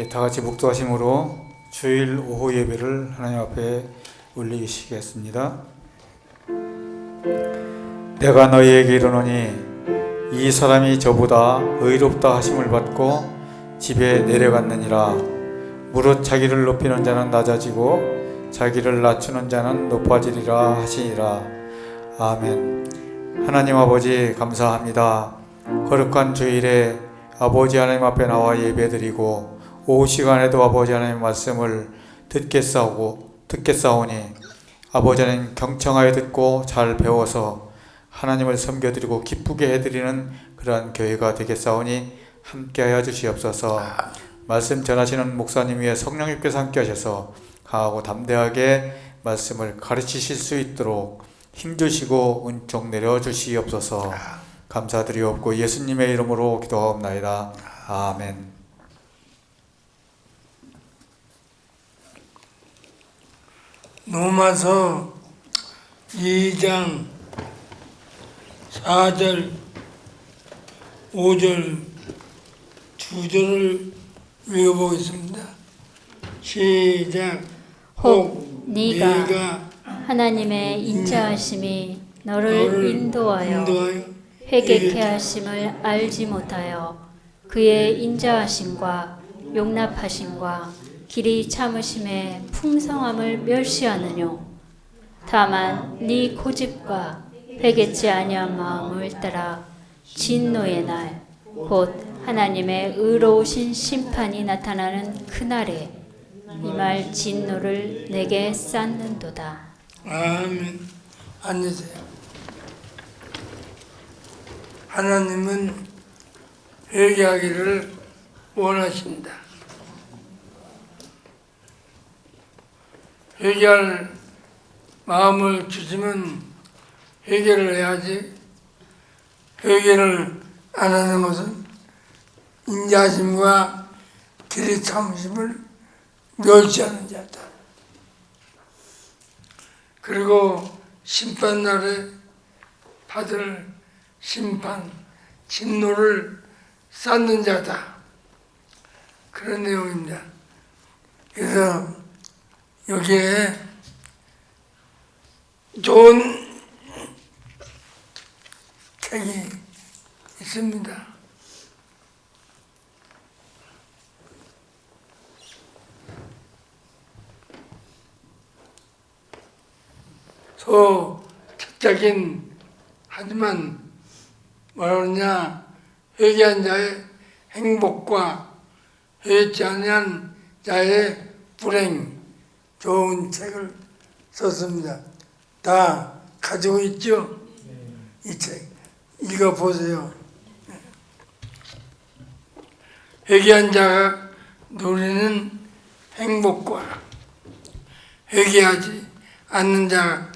다 같이 묵도하심으로 주일 오후 예배를 하나님 앞에 올리시겠습니다. 내가 너희에게 이르노니 이 사람이 저보다 의롭다 하심을 받고 집에 내려갔느니라. 무릇 자기를 높이는 자는 낮아지고 자기를 낮추는 자는 높아지리라 하시니라. 아멘. 하나님 아버지 감사합니다. 거룩한 주일에 아버지 하나님 앞에 나와 예배드리고 오후 시간에도 아버지 하나님 말씀을 듣겠사오니 아버지 하나님 경청하여 듣고 잘 배워서 하나님을 섬겨드리고 기쁘게 해드리는 그러한 교회가 되겠사오니 함께하여 주시옵소서. 말씀 전하시는 목사님 위에 성령님께서 함께하셔서 강하고 담대하게 말씀을 가르치실 수 있도록 힘주시고 은총 내려주시옵소서. 감사드리옵고 예수님의 이름으로 기도하옵나이다. 아멘. 로마서 2장 4절 5절 2절을 읽어보겠습니다. 시작. 혹 네가 하나님의 인자하심이 너를 인도하여 회개케 하심을 알지 못하여 그의 인자하심과 용납하심과 길이 참으심의 풍성함을 멸시하느뇨. 다만 네 고집과 회개치 아니한 마음을 따라 진노의 날 곧 하나님의 의로우신 심판이 나타나는 그날에 이 말 진노를 내게 쌓는도다. 아멘. 앉으세요. 하나님은 회개하기를 원하신다. 회개할 마음을 주시면 회개를 해야지. 회개를 안 하는 것은 인자심과 길이 참으심을 멸시하는 자다. 그리고 심판날에 받을 심판, 진노를 쌓는 자다. 그런 내용입니다. 그래서 여기에 좋은 책이 있습니다. 소책자긴 하지만 뭐냐, 회개한 자의 행복과 회개치 아니한 자의 불행, 좋은 책을 썼습니다. 다 가지고 있죠? 이 책 읽어보세요. 회개한 자가 누리는 행복과 회개하지 않는 자가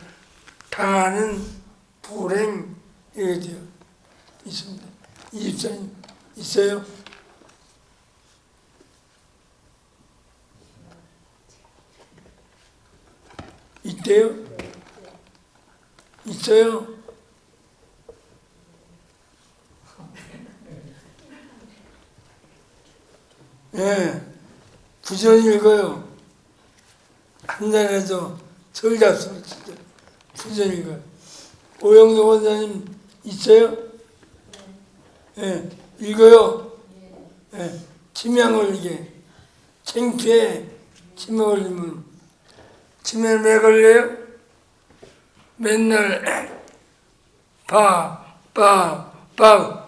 당하는 불행, 이게 되어 있습니다. 24님 있어요? 있대요? 있어요? 예, 부전 읽어요. 한 잔에서 절 잡수는 진짜 부전 읽어요. 오영도 원장님 있어요? 예, 읽어요. 예, 치매 안 걸리게. 창피해. 치매 걸리면. 치매 왜 걸려요? 맨날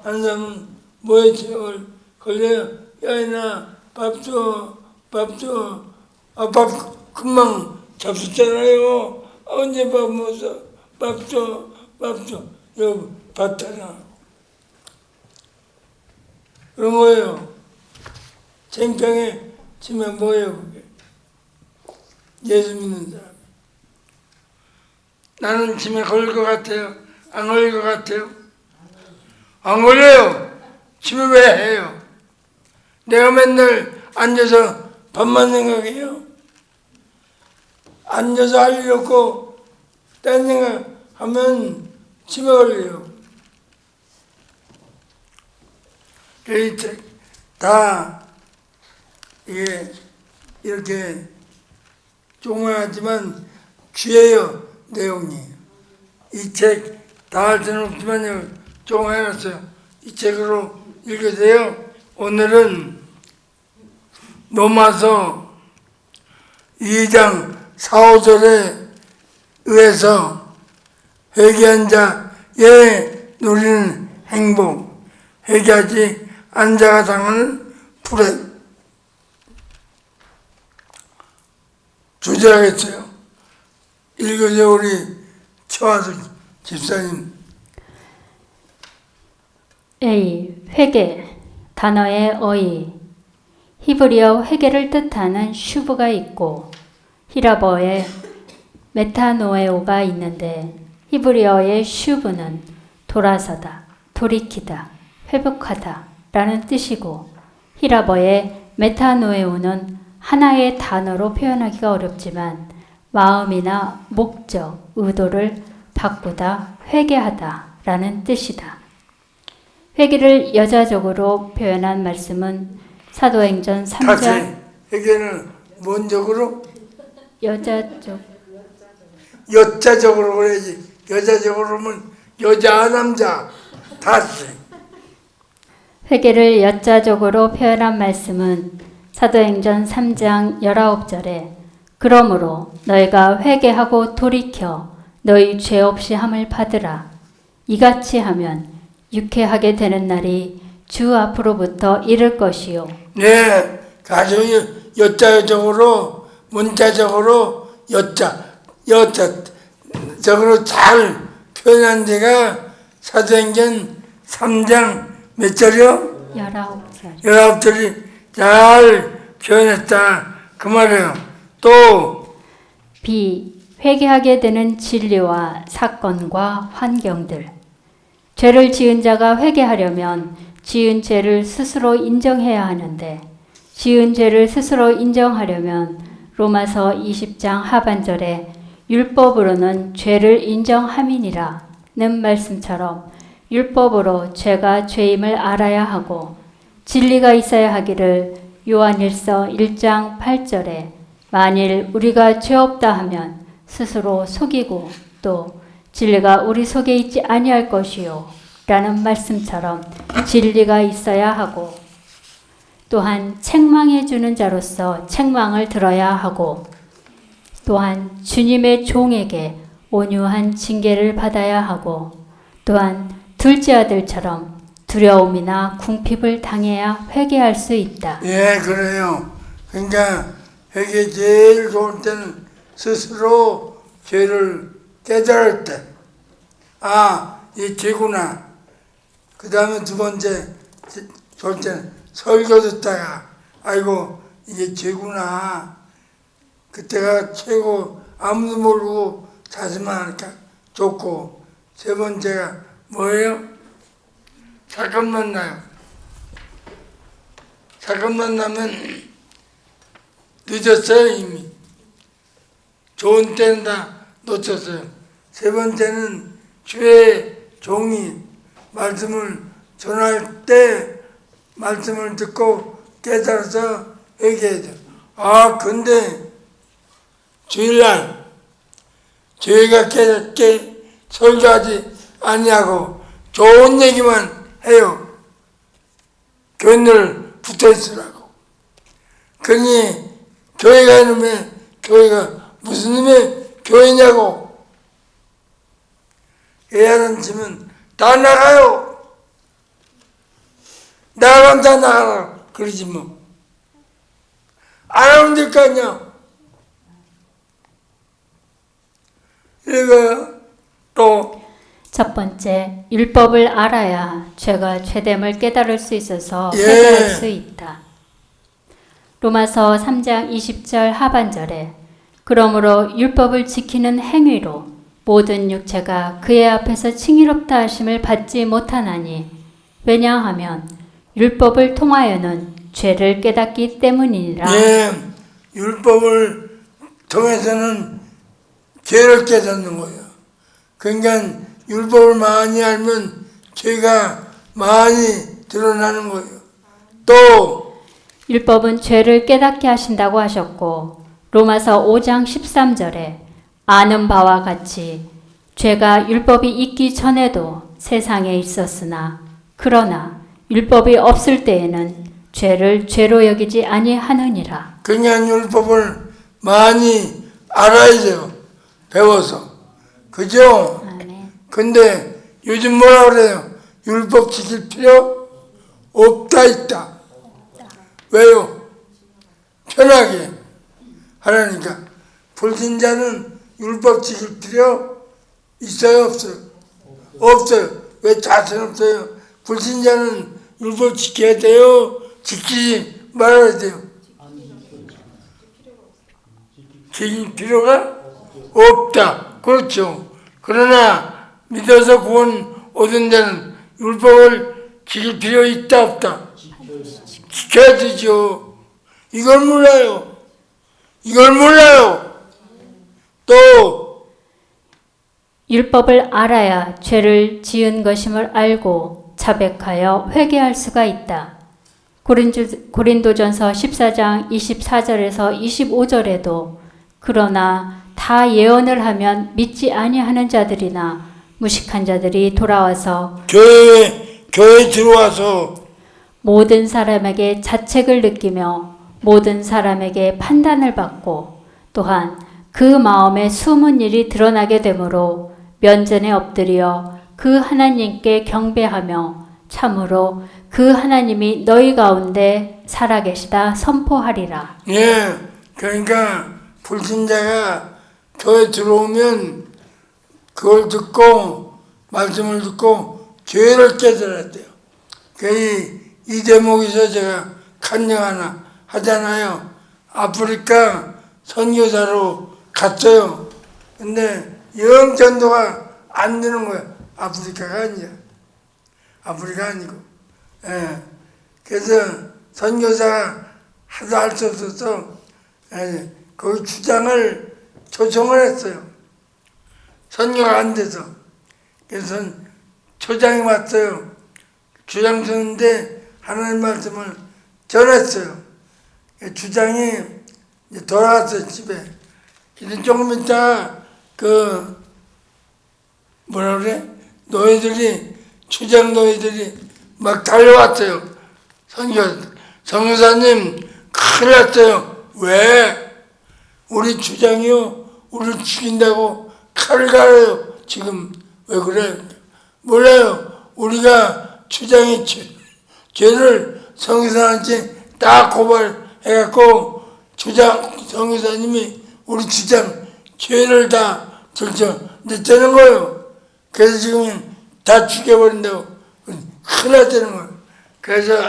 하는 사람은 뭐에 치매 걸려요? 야, 이나 밥 줘. 아, 밥 금방 잡수잖아요. 언제 밥 먹어? 밥 줘. 여기 받잖아. 그런 거예요. 창평에 치면 뭐예요, 그게? 예수 믿는 사람. 나는 치매 걸릴 것 같아요? 안 걸릴 것 같아요? 안 걸려요. 치매 왜 해요? 내가 맨날 앉아서 밥만 생각해요? 앉아서 할 일 없고 딴 생각하면 치매 걸려요. 이 책 다 이게 이렇게 조그맣지만 귀해요, 내용이. 이 책 다 할 수는 없지만요, 조그매놨어요. 이 책으로 읽으세요. 오늘은 로마서 2장 4, 5절에 의해서 회개한 자의 누리는 행복, 회개하지 않은 자가 당하는 불행. 주저하겠어요. 읽으세요, 우리 최화석 집사님. A. 회개. 단어의 어휘. 히브리어 회개를 뜻하는 슈브가 있고 히라버의 메타노에오가 있는데 히브리어의 슈브는 돌아서다, 돌이키다, 회복하다 라는 뜻이고 히라버의 메타노에오는 하나의 단어로 표현하기가 어렵지만 마음이나 목적, 의도를 바꾸다, 회개하다 라는 뜻이다. 회개를 여자적으로 표현한 말씀은 사도행전 3장. 다시 회개는 뭔적으로? 여자적. 여자적으로 그래야지. 여자적으로 하면 여자, 남자. 다시. 회개를 여자적으로 표현한 말씀은 사도행전 3장 19절에 그러므로 너희가 회개하고 돌이켜 너희 죄 없이 함을 받으라. 이같이 하면 유쾌하게 되는 날이 주 앞으로부터 이를 것이요. 네, 가정이 여자적으로, 문자적으로 여자적으로 잘 표현한 데가 사도행전 3장 몇 절이요? 19절. 19절이 잘 표현했다. 그 말이에요. 또 B. 회개하게 되는 진리와 사건과 환경들. 죄를 지은 자가 회개하려면 지은 죄를 스스로 인정해야 하는데 지은 죄를 스스로 인정하려면 로마서 20장 하반절에 율법으로는 죄를 인정함이니라는 말씀처럼 율법으로 죄가 죄임을 알아야 하고 진리가 있어야 하기를 요한일서 1장 8절에 만일 우리가 죄 없다 하면 스스로 속이고 또 진리가 우리 속에 있지 아니할 것이요 라는 말씀처럼 진리가 있어야 하고 또한 책망해 주는 자로서 책망을 들어야 하고 또한 주님의 종에게 온유한 징계를 받아야 하고 또한 둘째 아들처럼 두려움이나 궁핍을 당해야 회개할 수 있다. 예, 그래요. 그러니까 회개 제일 좋을 때는 스스로 죄를 깨달을 때, 아, 이 죄구나. 그 다음에 두 번째 좋을 때는 설교 듣다가, 아이고, 이게 죄구나. 그때가 최고, 아무도 모르고 자신만 하니까 좋고, 세 번째가 뭐예요? 사건 만나요. 사건 만나면 늦었어요, 이미. 좋은 때는 다 놓쳤어요. 세 번째는 주의 종이 말씀을 전할 때 말씀을 듣고 깨달아서 회개해야 돼요. 아, 근데 주일날 저희가 깨닫게 설교하지 아니하고 좋은 얘기만 해요. 교인들 붙어있으라고. 그러니 교회가 이놈의 교회가 무슨 놈의 교회냐고. 애하는 집은 다 나가요. 나가면 다 나가라. 그러지 뭐. 안 하면 될 거 아니야. 이거 또 첫 번째, 율법을 알아야 죄가 죄됨을 깨달을 수 있어서 예. 회개할 수 있다. 로마서 3장 20절 하반절에 그러므로 율법을 지키는 행위로 모든 육체가 그의 앞에서 칭의롭다 하심을 받지 못하나니 왜냐하면 율법을 통하여는 죄를 깨닫기 때문이니라. 예, 율법을 통해서는 죄를 깨닫는 거예요. 그러니까 율법을 많이 알면 죄가 많이 드러나는 거예요. 또 율법은 죄를 깨닫게 하신다고 하셨고 로마서 5장 13절에 아는 바와 같이 죄가 율법이 있기 전에도 세상에 있었으나 그러나 율법이 없을 때에는 죄를 죄로 여기지 아니하느니라. 그냥 율법을 많이 알아야 돼요. 배워서. 그죠? 아멘. 근데 요즘 뭐라 그래요? 율법 지킬 필요 없다 있다. 왜요? 편하게 하라니까. 불신자는 율법 지킬 필요 있어요? 없어요? 없어요. 왜 자신 없어요? 불신자는 율법 지켜야 돼요? 지키지 말아야 돼요? 지킬 필요가 없다. 그렇죠. 그러나 믿어서 구원 얻은 자는 율법을 지킬 필요 있다 없다? 지켜야 되죠. 이걸 몰라요. 이걸 몰라요. 또 율법을 알아야 죄를 지은 것임을 알고 자백하여 회개할 수가 있다. 고린도전서 14장 24절에서 25절에도 그러나 다 예언을 하면 믿지 아니하는 자들이나 무식한 자들이 돌아와서 교회에 들어와서 모든 사람에게 자책을 느끼며 모든 사람에게 판단을 받고 또한 그 마음에 숨은 일이 드러나게 되므로 면전에 엎드려 그 하나님께 경배하며 참으로 그 하나님이 너희 가운데 살아계시다 선포하리라. 예, 그러니까 불신자가 교회 들어오면 그걸 듣고 말씀을 듣고 죄를 깨달아야 돼요. 이 대목에서 제가 간증 하나 하잖아요. 아프리카 선교사로 갔어요. 근데 영 전도가 안 되는 거예요. 아프리카가 아니야. 아프리카 아니고. 예. 그래서 선교사가 하도 할 수 없어서 거기 주장을 초청을 했어요. 선교가 안 돼서. 그래서 초장이 왔어요. 주장 서는데 하나님 말씀을 전했어요. 주장이 이제 돌아왔어요, 집에. 근데 조금 있다가 뭐라 그래? 주장 노예들이 막 달려왔어요. 선교사님, 큰일 났어요. 왜? 우리 주장이요, 우리를 죽인다고 칼을 갈아요. 지금 왜 그래? 몰라요. 우리가 주장이 죄를 선교사한테 딱 고발해갖고 선교사님이 우리 주장 죄를 다 냈다는 거예요. 그래서 지금 다 죽여버린다고 큰일 났다는 거예요. 그래서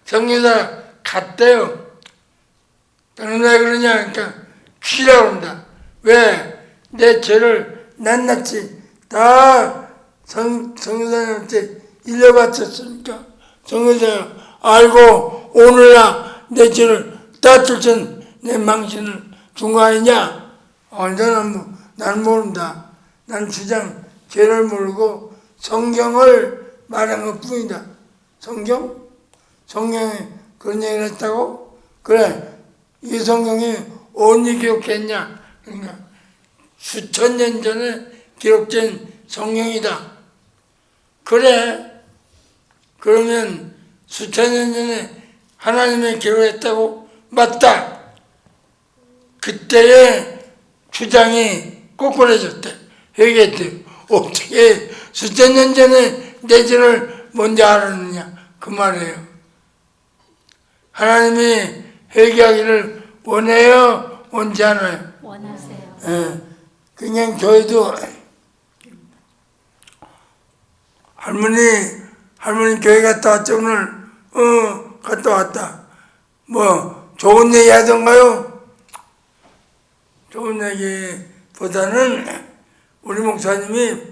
선교사 갔대요. 너는 왜 그러냐? 그러니까 죽이라고 한다. 왜? 내 죄를 낱낱이 다 선교사님한테 일러바쳤으니까 선교사가 알고 오늘날 내 죄를 다 쫓은 내 망신을 준 거 아니냐? 난 모른다. 난 주장 죄를 모르고 성경을 말한 것 뿐이다. 성경에 그런 얘기를 했다고? 그래. 이 성경이 언제 기록했냐? 그러니까 수천 년 전에 기록된 성경이다. 그래. 그러면 수천 년 전에 하나님이 기록했다고? 맞다. 그때의 주장이 꼬꾸라졌대. 회개했대. 어떻게 수천 년 전에 내 죄를 먼저 알았느냐? 그 말이에요. 하나님이 회개하기를 원해요? 원치 않아요? 원하세요. 예. 그냥 저희도 할머니 교회 갔다 왔죠 오늘? 갔다 왔다. 뭐 좋은 얘기 하던가요? 좋은 얘기보다는 우리 목사님이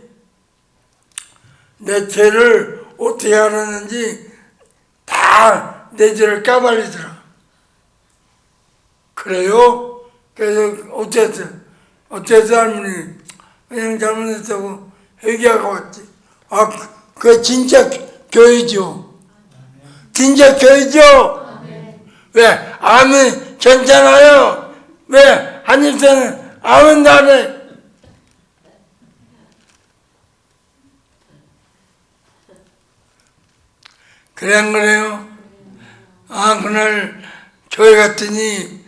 내 죄를 어떻게 알았는지 다 내 죄를 까발리더라. 그래요? 그래서 어땠어 할머니? 그냥 잘못했다고 회개하고 왔지. 그게 진짜 교회죠. 진짜 교회죠. 왜 왜 아멘 괜찮아요? 왜 한입새는 아멘 나네? 그래 안 그래요? 그날 교회 갔더니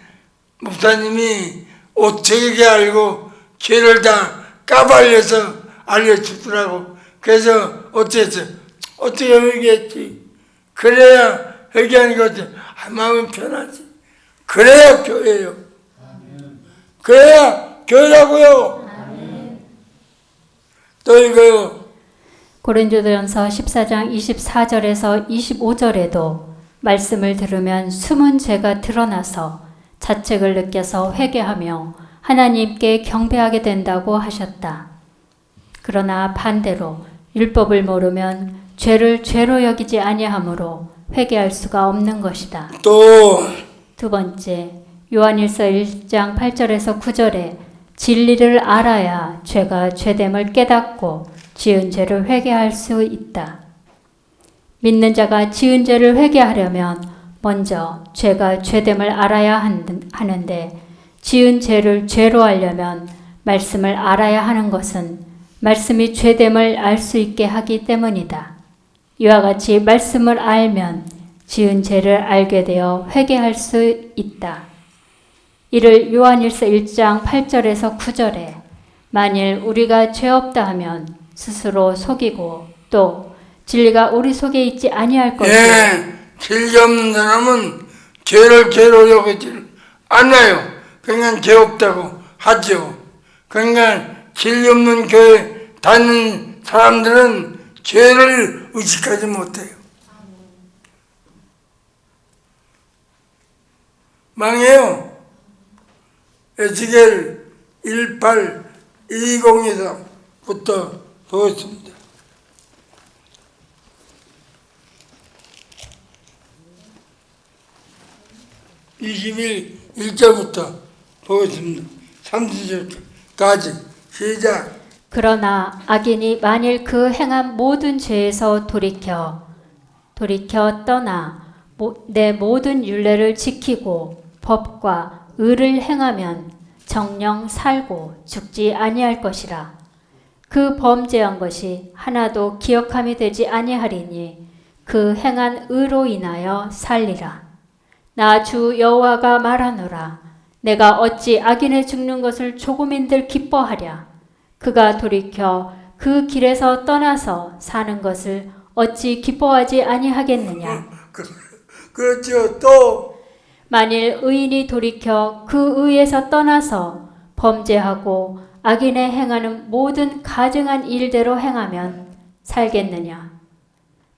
목사님이 어떻게 알고 죄를 다 까발려서 알려주더라고. 그래서 어떻게 회개했지? 그래야 회개하는 거지. 마음이 편하지. 그래야 교회예요. 그래야 교회라고요. 또 이거요. 고린도전서 14장 24절에서 25절에도 말씀을 들으면 숨은 죄가 드러나서 자책을 느껴서 회개하며 하나님께 경배하게 된다고 하셨다. 그러나 반대로 율법을 모르면 죄를 죄로 여기지 아니하므로 회개할 수가 없는 것이다. 또 두 번째, 요한일서 1장 8절에서 9절에 진리를 알아야 죄가 죄됨을 깨닫고 지은 죄를 회개할 수 있다. 믿는 자가 지은 죄를 회개하려면 먼저 죄가 죄됨을 알아야 하는데 지은 죄를 죄로 하려면 말씀을 알아야 하는 것은 말씀이 죄됨을 알 수 있게 하기 때문이다. 이와 같이 말씀을 알면 지은 죄를 알게 되어 회개할 수 있다. 이를 요한일서 1장 8절에서 9절에 만일 우리가 죄 없다 하면 스스로 속이고 또 진리가 우리 속에 있지 아니할 것이요. 진리 없는 사람은 죄를 죄로 여기지 않아요. 그러니까 죄 없다고 하죠. 그러니까 진리 없는 교회 다니는 사람들은 죄를 의식하지 못해요. 망해요. 에스겔 18:20에서부터 보겠습니다. 21절부터 보겠습니다. 30절까지 시작. 그러나 악인이 만일 그 행한 모든 죄에서 돌이켜 떠나 내 모든 율례를 지키고 법과 의를 행하면 정녕 살고 죽지 아니할 것이라. 그 범죄한 것이 하나도 기억함이 되지 아니하리니 그 행한 의로 인하여 살리라. 나 주 여호와가 말하노라. 내가 어찌 악인의 죽는 것을 조금인들 기뻐하랴. 그가 돌이켜 그 길에서 떠나서 사는 것을 어찌 기뻐하지 아니하겠느냐. 그렇죠. 또 만일 의인이 돌이켜 그 의에서 떠나서 범죄하고 악인의 행하는 모든 가증한 일대로 행하면 살겠느냐.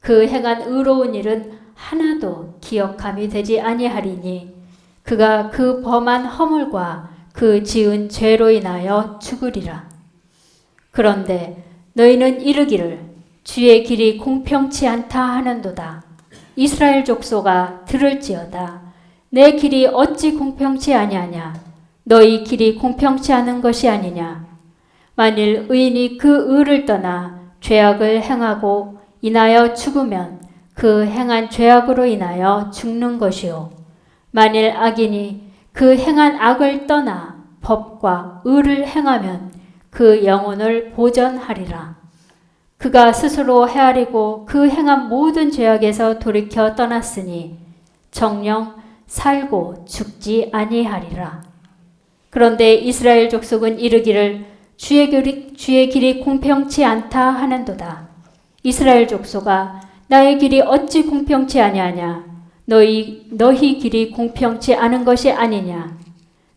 그 행한 의로운 일은 하나도 기억함이 되지 아니하리니 그가 그 범한 허물과 그 지은 죄로 인하여 죽으리라. 그런데 너희는 이르기를 주의 길이 공평치 않다 하는도다. 이스라엘 족속아 들을지어다. 내 길이 어찌 공평치 아니하냐. 너희 길이 공평치 않은 것이 아니냐. 만일 의인이 그 의를 떠나 죄악을 행하고 인하여 죽으면 그 행한 죄악으로 인하여 죽는 것이요. 만일 악인이 그 행한 악을 떠나 법과 의를 행하면 그 영혼을 보전하리라. 그가 스스로 헤아리고 그 행한 모든 죄악에서 돌이켜 떠났으니 정녕 살고 죽지 아니하리라. 그런데 이스라엘 족속은 이르기를 주의 길이 공평치 않다 하는도다. 이스라엘 족속아 나의 길이 어찌 공평치 아니하냐. 너희 길이 공평치 않은 것이 아니냐.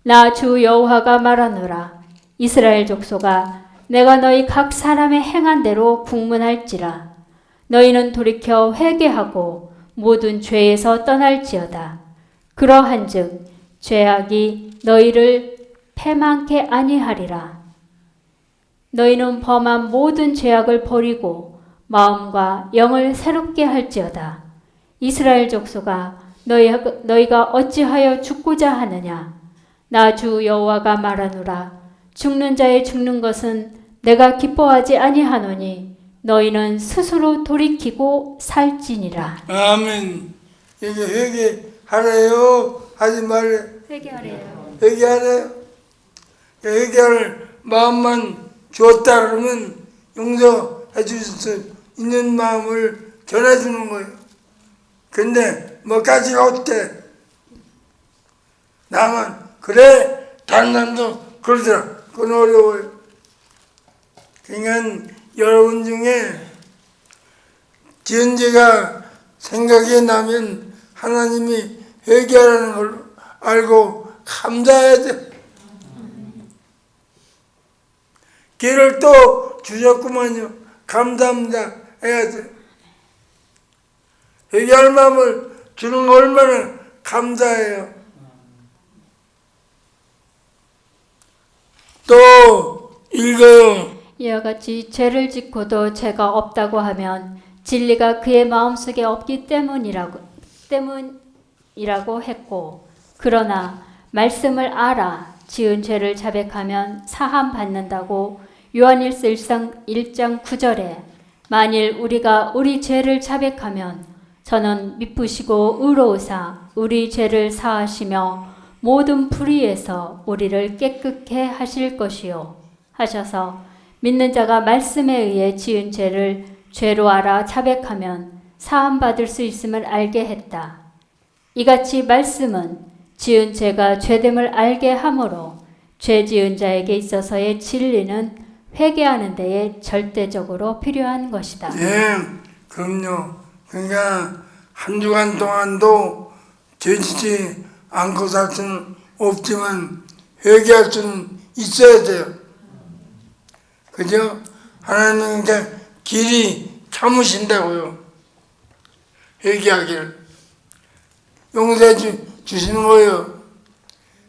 나 주 여호와가 말하노라. 이스라엘 족속아 내가 너희 각 사람의 행한 대로 국문할지라. 너희는 돌이켜 회개하고 모든 죄에서 떠날지어다. 그러한즉 죄악이 너희를 패망케 아니하리라. 너희는 범한 모든 죄악을 버리고 마음과 영을 새롭게 할지어다. 이스라엘 족속아 너희가 어찌하여 죽고자 하느냐. 나 주 여호와가 말하노라. 죽는 자의 죽는 것은 내가 기뻐하지 아니하노니 너희는 스스로 돌이키고 살지니라. 아멘. 이게 회개하래요? 하지 말래요? 회개하래요. 회개하래요? 회개할 마음만 주었다 그러면 용서해 줄 수 있는 마음을 전해주는 거예요. 근데 뭐까지가 어때? 나만 그래? 다른 사람도 그러더라. 그건 어려워요. 그러니까 여러분 중에 지은 죄가 생각이 나면 하나님이 회개하라는 걸 알고 감사해야 돼. 길을 또 주셨구만요. 감사합니다 해야 돼. 회개할 마음을 주는 거 얼마나 감사해요. 또 읽어요. 이와 같이 죄를 짓고도 죄가 없다고 하면 진리가 그의 마음속에 없기 때문이라고 했고, 그러나 말씀을 알아 지은 죄를 자백하면 사함 받는다고 요한일서 1장 9절에 만일 우리가 우리 죄를 자백하면 저는 미쁘시고 의로우사 우리 죄를 사하시며 모든 불의에서 우리를 깨끗게 하실 것이요 하셔서 믿는 자가 말씀에 의해 지은 죄를 죄로 알아 자백하면 사함 받을 수 있음을 알게 했다. 이같이 말씀은 지은 죄가 죄됨을 알게 하므로 죄 지은 자에게 있어서의 진리는 회개하는 데에 절대적으로 필요한 것이다. 예, 그럼요. 그러니까 한 주간 동안도 죄짓지 않고 살 수는 없지만 회개할 수는 있어야 돼요. 그죠? 하나님은 그러니까 길이 참으신다고요. 회개하기를. 용서해 주시는 거예요.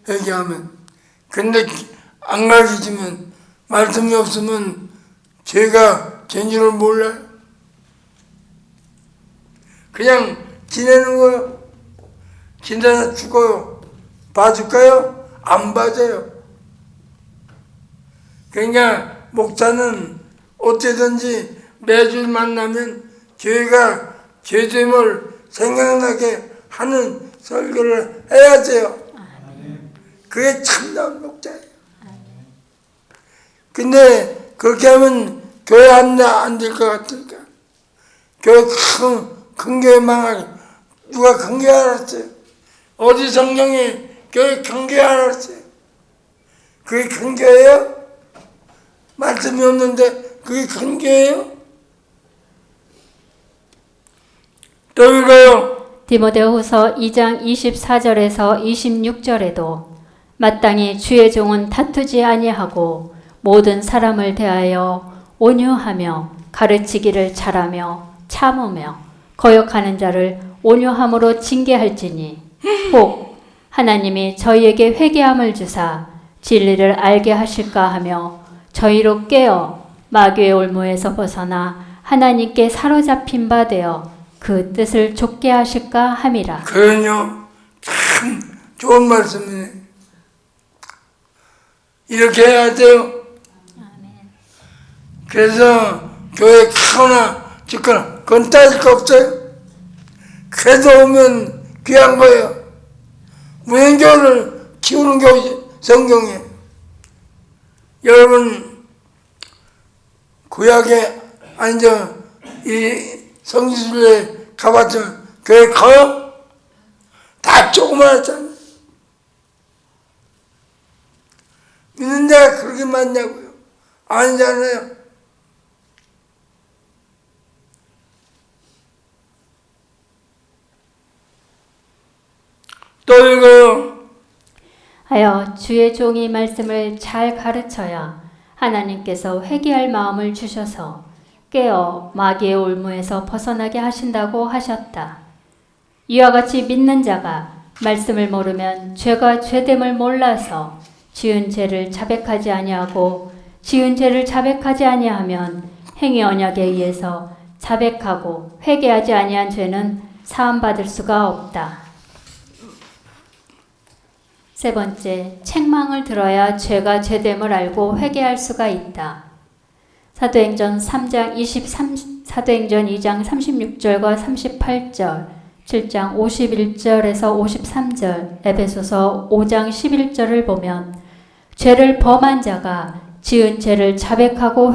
회개하면. 근데 안 가르치면 말씀이 없으면 죄가 죄인 줄 몰라요. 그냥 지내는 거예요. 지내다 죽어요. 봐줄까요? 안 봐줘요. 그러니까 목사는 어쨌든지 매주 만나면 죄가 죄됨을 생각나게 하는 설교를 해야 돼요. 그게 참나은 목자예요. 근데 그렇게 하면 교회 안 될 것 같으니까. 교회 큰 교회 망하게. 누가 큰 교회 알았어요? 어디 성경에 교회 큰 교회 알았어요? 그게 큰 교회예요? 말씀이 없는데 그게 큰 교회예요? 또 읽어요. 디모데후서 2장 24절에서 26절에도 마땅히 주의 종은 다투지 아니하고 모든 사람을 대하여 온유하며 가르치기를 잘하며 참으며 거역하는 자를 온유함으로 징계할지니 혹 하나님이 저희에게 회개함을 주사 진리를 알게 하실까 하며 저희로 깨어 마귀의 올무에서 벗어나 하나님께 사로잡힌 바 되어 그 뜻을 좇게 하실까 함이라. 그럼요. 참 좋은 말씀이네. 이렇게 해야 돼요. 그래서 교회 크거나 작거나 그건 따질 거 없어요. 그래도 오면 귀한 거예요. 무행교를 키우는 교회 성경이에요. 여러분 구약에 앉아 이 성지순례 가봤지만 교회 커요? 다 조그만했잖아요. 믿는 데가 그렇게 많냐고요? 아니잖아요. 또 읽어요. 하여 주의 종이 말씀을 잘 가르쳐야 하나님께서 회개할 마음을 주셔서 깨어 마귀의 올무에서 벗어나게 하신다고 하셨다. 이와 같이 믿는 자가 말씀을 모르면 죄가 죄됨을 몰라서 지은 죄를 자백하지 아니하고 지은 죄를 자백하지 아니하면 행위 언약에 의해서 자백하고 회개하지 아니한 죄는 사함 받을 수가 없다. 세 번째, 책망을 들어야 죄가 죄됨을 알고 회개할 수가 있다. 사도행전 2장 36절과 38절, 7장 51절에서 53절, 에베소서 5장 11절을 보면 죄를 범한 자가 지은 죄를 자백하고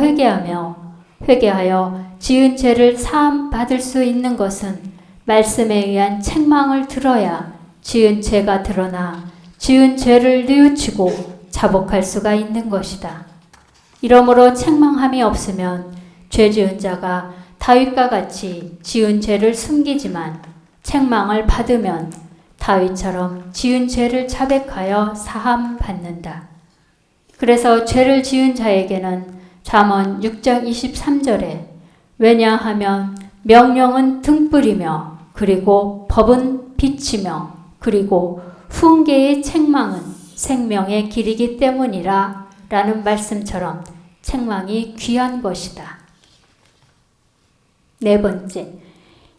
회개하여 지은 죄를 사함 받을 수 있는 것은 말씀에 의한 책망을 들어야 지은 죄가 드러나 지은 죄를 뉘우치고 자복할 수가 있는 것이다. 이러므로 책망함이 없으면 죄 지은 자가 다윗과 같이 지은 죄를 숨기지만 책망을 받으면 다윗처럼 지은 죄를 자백하여 사함 받는다. 그래서 죄를 지은 자에게는 잠언 6장 23절에 왜냐하면 명령은 등불이며 그리고 법은 빛이며 그리고 훈계의 책망은 생명의 길이기 때문이라 라는 말씀처럼 책망이 귀한 것이다. 네 번째,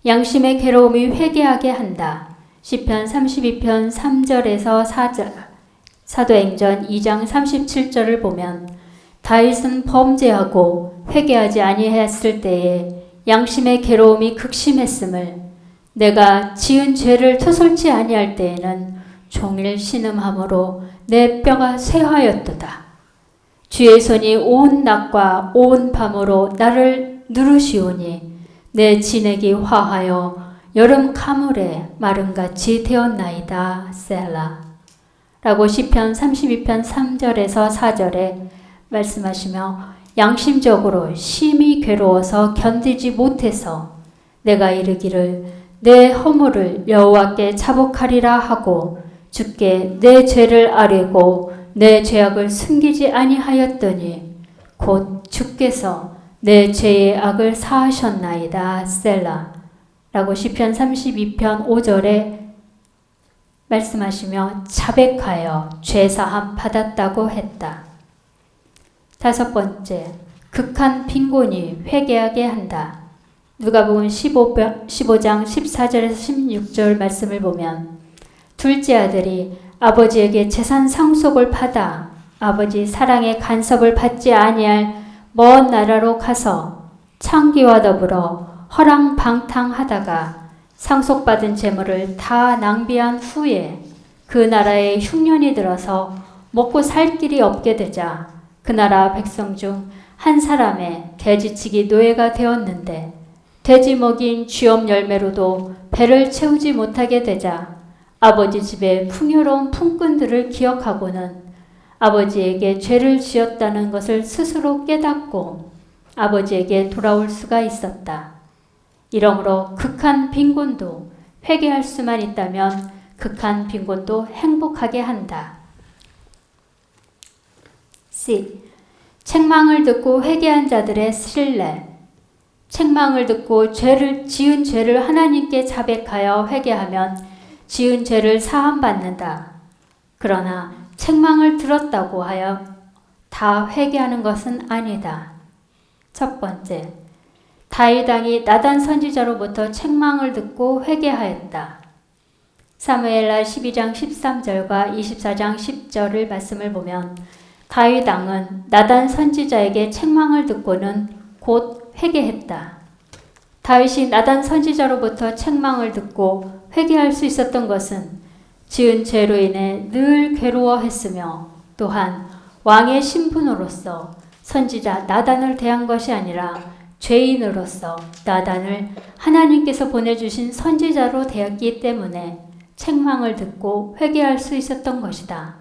양심의 괴로움이 회개하게 한다. 시편 32편 3절에서 4절, 사도행전 2장 37절을 보면 다윗은 범죄하고 회개하지 아니하였을 때에 양심의 괴로움이 극심했음을 내가 지은 죄를 토설치 아니할 때에는 종일 신음함으로 내 뼈가 쇠하였도다. 주의 손이 온 낮과 온 밤으로 나를 누르시오니 내 진액이 화하여 여름 가물에 마름같이 되었나이다. 셀라. 라고 시편 32편 3절에서 4절에 말씀하시며 양심적으로 심히 괴로워서 견디지 못해서 내가 이르기를 내 허물을 여호와께 자복하리라 하고 주께 내 죄를 아뢰고 내 죄악을 숨기지 아니하였더니 곧 주께서 내 죄의 악을 사하셨나이다. 셀라. 라고 시편 32편 5절에 말씀하시며 자백하여 죄사함 받았다고 했다. 다섯 번째, 극한 빈곤이 회개하게 한다. 누가복음 15장 14절에서 16절 말씀을 보면 둘째 아들이 아버지에게 재산 상속을 받아 아버지 사랑의 간섭을 받지 아니할 먼 나라로 가서 창기와 더불어 허랑방탕하다가 상속받은 재물을 다 낭비한 후에 그 나라에 흉년이 들어서 먹고 살 길이 없게 되자 그 나라 백성 중 한 사람의 돼지치기 노예가 되었는데 돼지 먹인 쥐업 열매로도 배를 채우지 못하게 되자 아버지 집의 풍요로운 품꾼들을 기억하고는 아버지에게 죄를 지었다는 것을 스스로 깨닫고 아버지에게 돌아올 수가 있었다. 이러므로 극한 빈곤도 회개할 수만 있다면 극한 빈곤도 행복하게 한다. C. 책망을 듣고 회개한 자들의 신뢰. 책망을 듣고 지은 죄를 하나님께 자백하여 회개하면 지은 죄를 사함받는다. 그러나 책망을 들었다고 하여 다 회개하는 것은 아니다. 첫 번째, 다윗 왕이 나단 선지자로부터 책망을 듣고 회개하였다. 사무엘하 12장 13절과 24장 10절을 말씀을 보면 다윗 왕은 나단 선지자에게 책망을 듣고는 곧 회개했다. 다윗이 나단 선지자로부터 책망을 듣고 회개할 수 있었던 것은 지은 죄로 인해 늘 괴로워했으며 또한 왕의 신분으로서 선지자 나단을 대한 것이 아니라 죄인으로서 나단을 하나님께서 보내주신 선지자로 대했기 때문에 책망을 듣고 회개할 수 있었던 것이다.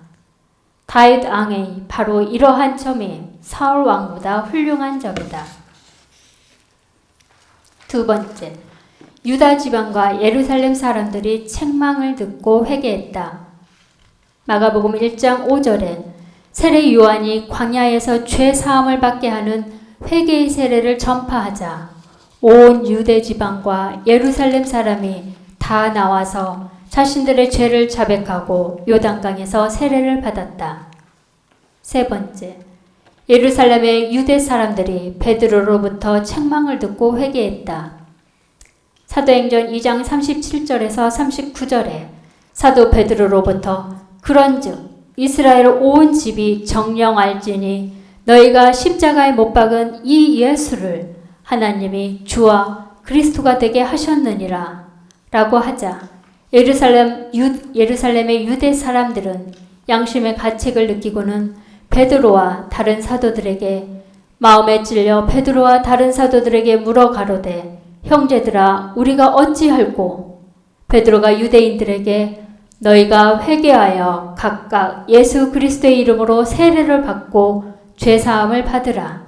다윗 왕의 바로 이러한 점이 사울 왕보다 훌륭한 점이다. 두 번째, 유다 지방과 예루살렘 사람들이 책망을 듣고 회개했다. 마가복음 1장 5절엔 세례 요한이 광야에서 죄 사함을 받게 하는 회개의 세례를 전파하자 온 유대 지방과 예루살렘 사람이 다 나와서 자신들의 죄를 자백하고 요단강에서 세례를 받았다. 세 번째, 예루살렘의 유대 사람들이 베드로로부터 책망을 듣고 회개했다. 사도행전 2장 37절에서 39절에 사도 베드로로부터 그런즉 이스라엘 온 집이 정령 알지니 너희가 십자가에 못 박은 이 예수를 하나님이 주와 그리스도가 되게 하셨느니라 라고 하자 예루살렘의 유대 사람들은 양심의 가책을 느끼고는 베드로와 다른 사도들에게 마음에 찔려 베드로와 다른 사도들에게 물어 가로되 형제들아 우리가 어찌할꼬? 베드로가 유대인들에게 너희가 회개하여 각각 예수 그리스도의 이름으로 세례를 받고 죄사함을 받으라.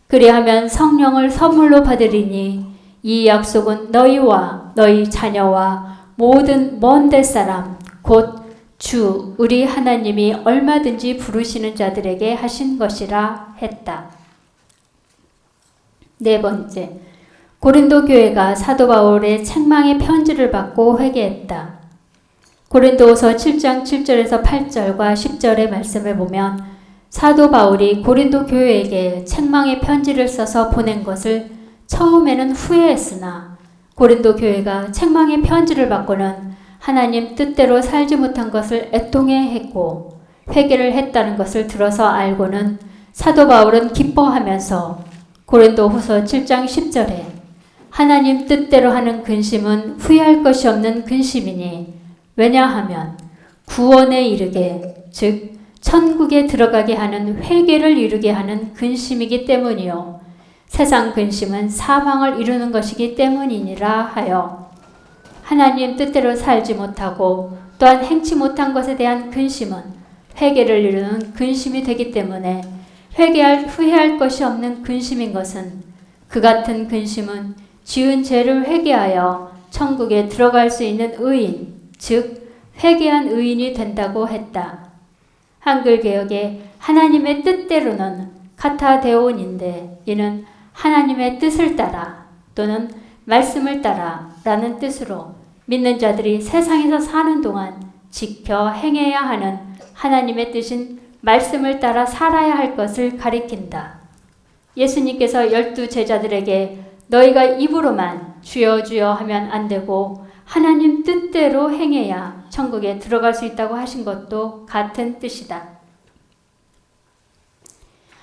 그리하면 성령을 선물로 받으리니 이 약속은 너희와 너희 자녀와 모든 먼 데 사람 곧 주 우리 하나님이 얼마든지 부르시는 자들에게 하신 것이라 했다. 네 번째, 고린도 교회가 사도 바울의 책망의 편지를 받고 회개했다. 고린도후서 7장 7절에서 8절과 10절의 말씀을 보면 사도 바울이 고린도 교회에게 책망의 편지를 써서 보낸 것을 처음에는 후회했으나 고린도 교회가 책망의 편지를 받고는 하나님 뜻대로 살지 못한 것을 애통해했고 회개를 했다는 것을 들어서 알고는 사도 바울은 기뻐하면서 고린도후서 7장 10절에 하나님 뜻대로 하는 근심은 후회할 것이 없는 근심이니 왜냐하면 구원에 이르게 즉 천국에 들어가게 하는 회개를 이루게 하는 근심이기 때문이요 세상 근심은 사망을 이루는 것이기 때문이니라 하여 하나님 뜻대로 살지 못하고 또한 행치 못한 것에 대한 근심은 회개를 이루는 근심이 되기 때문에 후회할 것이 없는 근심인 것은 그 같은 근심은 지은 죄를 회개하여 천국에 들어갈 수 있는 의인, 즉 회개한 의인이 된다고 했다. 한글개역에 하나님의 뜻대로는 카타데온인데 이는 하나님의 뜻을 따라 또는 말씀을 따라 라는 뜻으로 믿는 자들이 세상에서 사는 동안 지켜 행해야 하는 하나님의 뜻인 말씀을 따라 살아야 할 것을 가리킨다. 예수님께서 12 제자들에게 너희가 입으로만 주여 주여 하면 안 되고 하나님 뜻대로 행해야 천국에 들어갈 수 있다고 하신 것도 같은 뜻이다.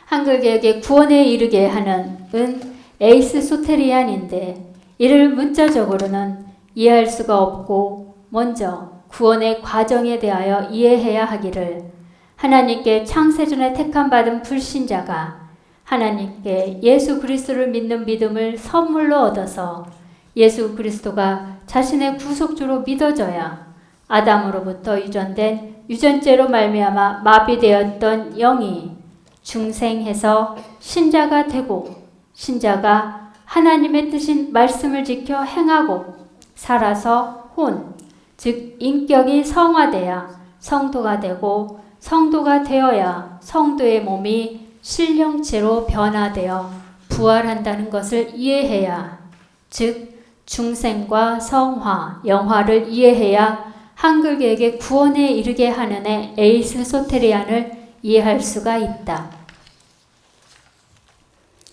한글개역의 구원에 이르게 하는 은 에이스 소테리안인데 이를 문자적으로는 이해할 수가 없고 먼저 구원의 과정에 대하여 이해해야 하기를 하나님께 창세전에 택함받은 불신자가 하나님께 예수 그리스도를 믿는 믿음을 선물로 얻어서 예수 그리스도가 자신의 구속주로 믿어져야 아담으로부터 유전된 유전죄로 말미암아 마비되었던 영이 중생해서 신자가 되고 신자가 하나님의 뜻인 말씀을 지켜 행하고 살아서 혼, 즉 인격이 성화돼야 성도가 되고 성도가 되어야 성도의 몸이 신령체로 변화되어 부활한다는 것을 이해해야 즉 중생과 성화, 영화를 이해해야 한글개역의 구원에 이르게 하는 애 에이스 소테리안을 이해할 수가 있다.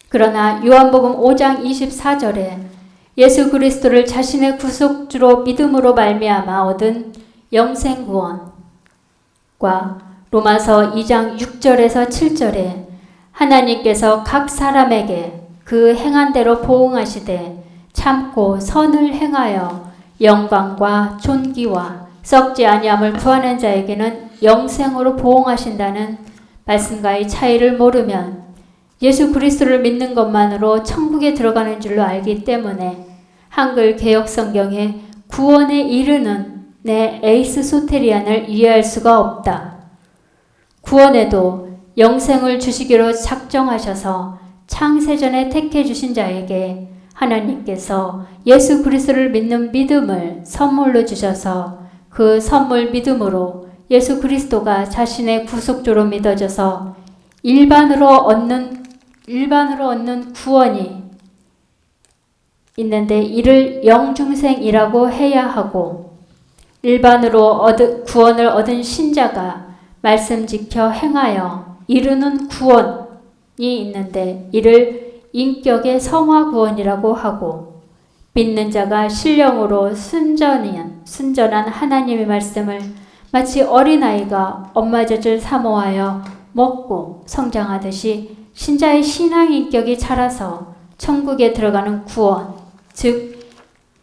그러나 요한복음 5장 24절에 예수 그리스도를 자신의 구속주로 믿음으로 말미암아 얻은 영생 구원과 로마서 2장 6절에서 7절에 하나님께서 각 사람에게 그 행한 대로 보응하시되 참고 선을 행하여 영광과 존귀와 썩지 아니함을 구하는 자에게는 영생으로 보응하신다는 말씀과의 차이를 모르면 예수 그리스도를 믿는 것만으로 천국에 들어가는 줄로 알기 때문에 한글 개역 성경에 구원에 이르는 내 에이스 소테리안을 이해할 수가 없다. 구원에도 영생을 주시기로 작정하셔서 창세전에 택해 주신 자에게 하나님께서 예수 그리스도를 믿는 믿음을 선물로 주셔서 그 선물 믿음으로 예수 그리스도가 자신의 구속주로 믿어져서 일반으로 얻는 구원이 있는데 이를 영중생이라고 해야 하고 일반으로 구원을 얻은 신자가 말씀 지켜 행하여 이루는 구원이 있는데 이를 인격의 성화 구원이라고 하고 믿는 자가 신령으로 순전한 하나님의 말씀을 마치 어린아이가 엄마 젖을 사모하여 먹고 성장하듯이 신자의 신앙 인격이 자라서 천국에 들어가는 구원, 즉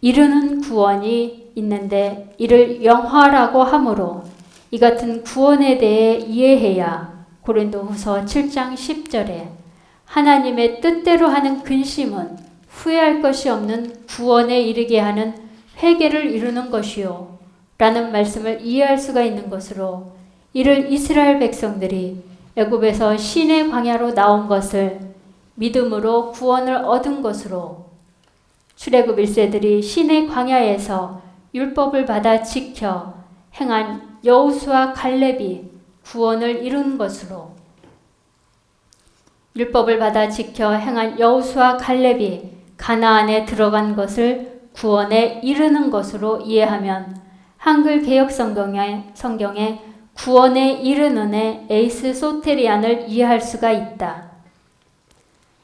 이르는 구원이 있는데 이를 영화라고 하므로 이 같은 구원에 대해 이해해야 고린도후서 7장 10절에 하나님의 뜻대로 하는 근심은 후회할 것이 없는 구원에 이르게 하는 회개를 이루는 것이요 라는 말씀을 이해할 수가 있는 것으로, 이를 이스라엘 백성들이 애굽에서 신의 광야로 나온 것을 믿음으로 구원을 얻은 것으로, 출애굽 1세들이 신의 광야에서 율법을 받아 지켜 행한 여호수아 갈렙이 구원을 이룬 것으로, 율법을 받아 지켜 행한 여호수아 갈렙이 가나안에 들어간 것을 구원에 이르는 것으로 이해하면 한글 개역 성경에 구원에 이르는의 에이스 소테리안을 이해할 수가 있다.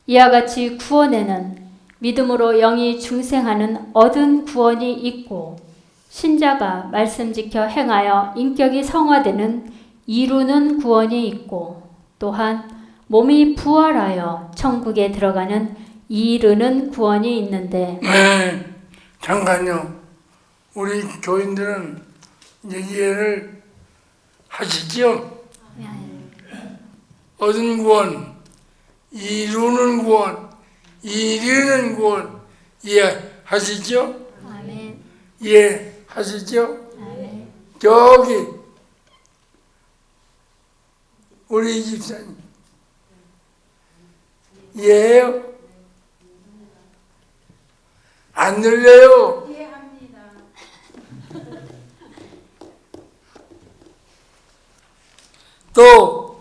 이와 같이 구원에는 믿음으로 영이 중생하는 얻은 구원이 있고, 신자가 말씀 지켜 행하여 인격이 성화되는 이루는 구원이 있고, 또한 몸이 부활하여 천국에 들어가는 이르는 구원이 있는데, 네, 잠깐요. 우리 교인들은 이제 이해를 하시죠? 얻은 구원, 이루는 구원, 이르는 구원 이해하시죠? 아멘. 이해하시죠? 아멘. 저기 우리 집사님 이해해요? 안 들려요? 또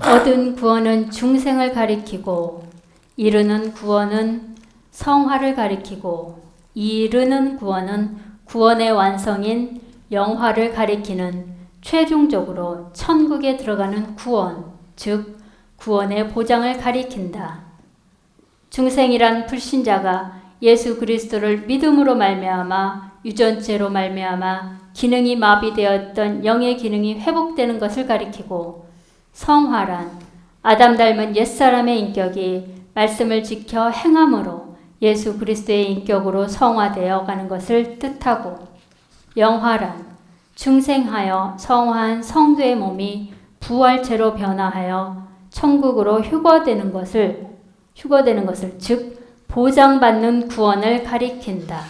얻은 구원은 중생을 가리키고, 이르는 구원은 성화를 가리키고, 이르는 구원은 구원의 완성인 영화를 가리키는 최종적으로 천국에 들어가는 구원, 즉 구원의 보장을 가리킨다. 중생이란 불신자가 예수 그리스도를 믿음으로 말미암아 유전죄로 말미암아 기능이 마비되었던 영의 기능이 회복되는 것을 가리키고, 성화란 아담 닮은 옛사람의 인격이 말씀을 지켜 행함으로 예수 그리스도의 인격으로 성화되어 가는 것을 뜻하고, 영화란 중생하여 성화한 성도의 몸이 부활체로 변화하여 천국으로 휴거되는 것을 즉 보장받는 구원을 가리킨다.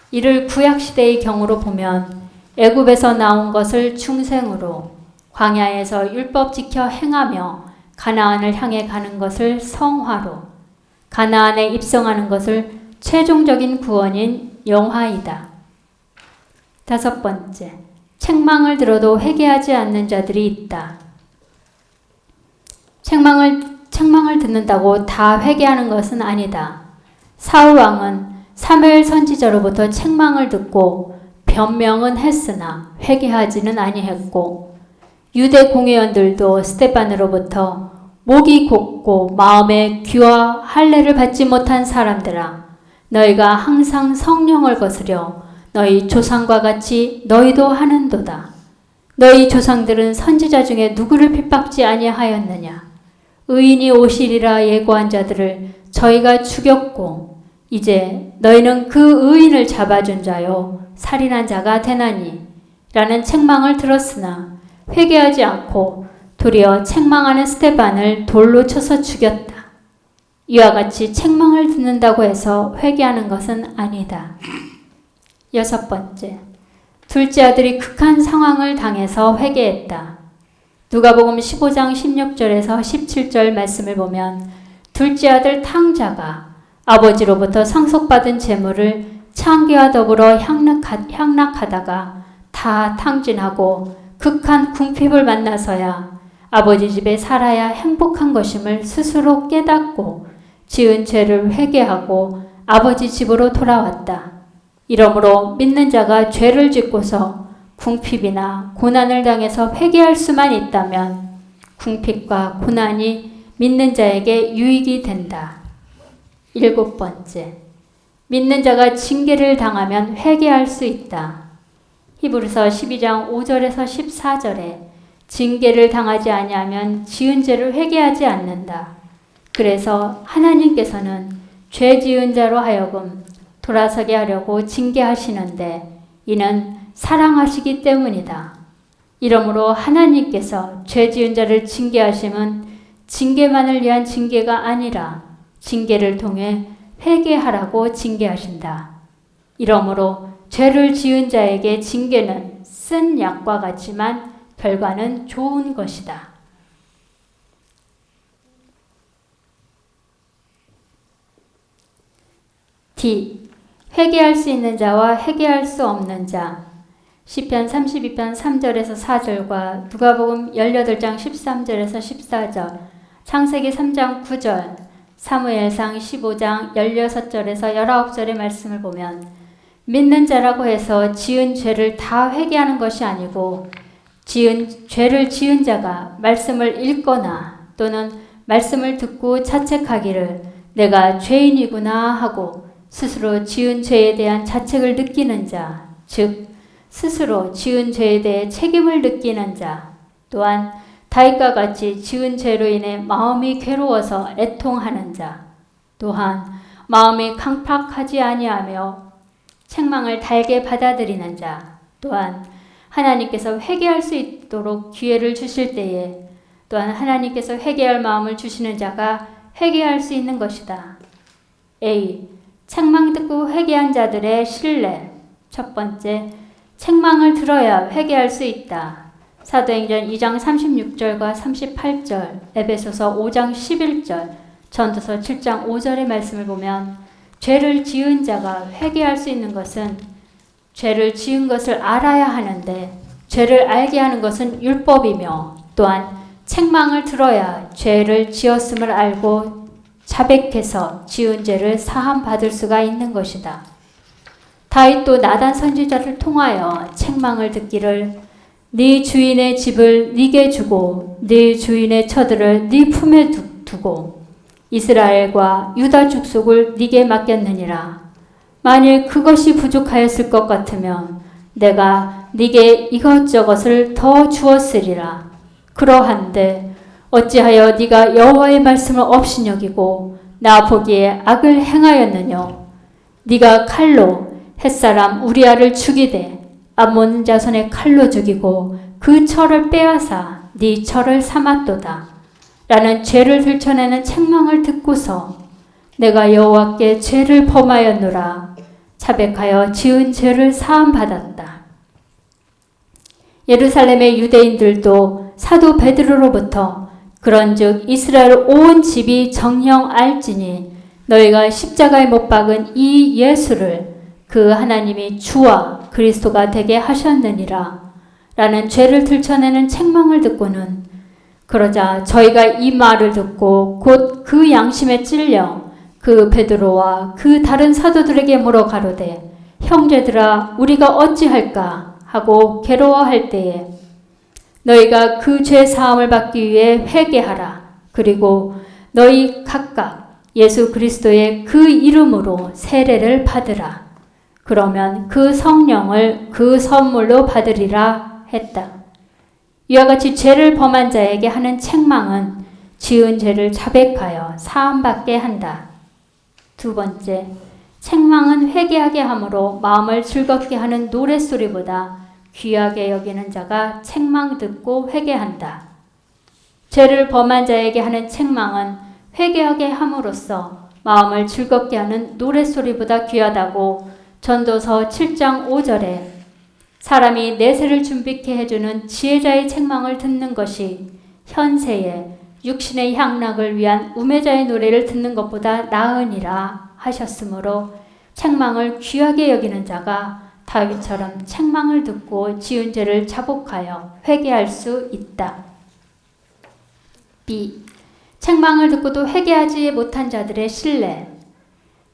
이를 구약시대의 경우로 보면 애굽에서 나온 것을 중생으로, 광야에서 율법 지켜 행하며 가나안을 향해 가는 것을 성화로, 가나안에 입성하는 것을 최종적인 구원인 영화이다. 5번째, 책망을 들어도 회개하지 않는 자들이 있다. 책망을 듣는다고 다 회개하는 것은 아니다. 사울 왕은 사무엘 선지자로부터 책망을 듣고 변명은 했으나 회개하지는 아니했고, 유대 공회원들도 스데반으로부터 목이 곧고 마음에 귀와 할례를 받지 못한 사람들아, 너희가 항상 성령을 거스려 너희 조상과 같이 너희도 하는도다. 너희 조상들은 선지자 중에 누구를 핍박지 아니하였느냐? 의인이 오시리라 예고한 자들을 저희가 죽였고, 이제 너희는 그 의인을 잡아준 자요 살인한 자가 되나니 라는 책망을 들었으나 회개하지 않고 도리어 책망하는 스데반을 돌로 쳐서 죽였다. 이와 같이 책망을 듣는다고 해서 회개하는 것은 아니다. 6번째, 둘째 아들이 극한 상황을 당해서 회개했다. 누가복음 15장 16절에서 17절 말씀을 보면 둘째 아들 탕자가 아버지로부터 상속받은 재물을 창기와 더불어 향락하다가 다 탕진하고 극한 궁핍을 만나서야 아버지 집에 살아야 행복한 것임을 스스로 깨닫고 지은 죄를 회개하고 아버지 집으로 돌아왔다. 이러므로 믿는 자가 죄를 짓고서 궁핍이나 고난을 당해서 회개할 수만 있다면 궁핍과 고난이 믿는 자에게 유익이 된다. 7번째, 믿는 자가 징계를 당하면 회개할 수 있다. 히브리서 12장 5절에서 14절에 징계를 당하지 아니하면 지은 죄를 회개하지 않는다. 그래서 하나님께서는 죄 지은 자로 하여금 돌아서게 하려고 징계하시는데 이는 사랑하시기 때문이다. 이러므로 하나님께서 죄 지은 자를 징계하심은 징계만을 위한 징계가 아니라 징계를 통해 회개하라고 징계하신다. 이러므로 죄를 지은 자에게 징계는 쓴 약과 같지만 결과는 좋은 것이다. D. 회개할 수 있는 자와 회개할 수 없는 자. 시편 32편 3절에서 4절과 누가복음 18장 13절에서 14절, 창세기 3장 9절, 사무엘상 15장 16절에서 19절의 말씀을 보면 믿는 자라고 해서 지은 죄를 다 회개하는 것이 아니고 죄를 지은 자가 말씀을 읽거나 또는 말씀을 듣고 자책하기를 내가 죄인이구나 하고 스스로 지은 죄에 대한 자책을 느끼는 자, 즉 스스로 지은 죄에 대해 책임을 느끼는 자, 또한 다윗과 같이 지은 죄로 인해 마음이 괴로워서 애통하는 자, 또한 마음이 강팍하지 아니하며 책망을 달게 받아들이는 자, 또한 하나님께서 회개할 수 있도록 기회를 주실 때에 또한 하나님께서 회개할 마음을 주시는 자가 회개할 수 있는 것이다. A. 책망 듣고 회개한 자들의 신뢰. 첫 번째, 책망을 들어야 회개할 수 있다. 사도행전 2장 36절과 38절, 에베소서 5장 11절, 전도서 7장 5절의 말씀을 보면 죄를 지은 자가 회개할 수 있는 것은 죄를 지은 것을 알아야 하는데 죄를 알게 하는 것은 율법이며 또한 책망을 들어야 죄를 지었음을 알고 자백해서 지은 죄를 사함받을 수가 있는 것이다. 다윗도 나단 선지자를 통하여 책망을 듣기를 네 주인의 집을 네게 주고 네 주인의 처들을 네 품에 두고 이스라엘과 유다 축속을 네게 맡겼느니라. 만일 그것이 부족하였을 것 같으면 내가 네게 이것저것을 더 주었으리라. 그러한데 어찌하여 네가 여호와의 말씀을 없이 여기고 나 보기에 악을 행하였느뇨. 네가 칼로 햇사람 우리아를 죽이되 암몬 자손의 칼로 죽이고 그 철을 빼앗아 네 철을 삼았도다. 라는 죄를 들춰내는 책망을 듣고서 내가 여호와께 죄를 범하였노라. 자백하여 지은 죄를 사함받았다. 예루살렘의 유대인들도 사도 베드로로부터 그런즉 이스라엘 온 집이 정녕 알지니 너희가 십자가에 못 박은 이 예수를 그 하나님이 주와 그리스도가 되게 하셨느니라. 라는 죄를 들춰내는 책망을 듣고는 그러자 저희가 이 말을 듣고 곧 그 양심에 찔려 그 베드로와 그 다른 사도들에게 물어 가로되 형제들아 우리가 어찌할까 하고 괴로워할 때에 너희가 그 죄 사함을 받기 위해 회개하라. 그리고 너희 각각 예수 그리스도의 그 이름으로 세례를 받으라. 그러면 그 성령을 그 선물로 받으리라 했다. 이와 같이 죄를 범한 자에게 하는 책망은 지은 죄를 자백하여 사함받게 한다. 두 번째, 책망은 회개하게 함으로 마음을 즐겁게 하는 노랫소리보다 귀하게 여기는 자가 책망 듣고 회개한다. 죄를 범한 자에게 하는 책망은 회개하게 함으로써 마음을 즐겁게 하는 노랫소리보다 귀하다고 전도서 7장 5절에 사람이 내세를 준비케 해주는 지혜자의 책망을 듣는 것이 현세에 육신의 향락을 위한 우매자의 노래를 듣는 것보다 나으니라 하셨으므로 책망을 귀하게 여기는 자가 다윗처럼 책망을 듣고 지은 죄를 자복하여 회개할 수 있다. B. 책망을 듣고도 회개하지 못한 자들의 신뢰.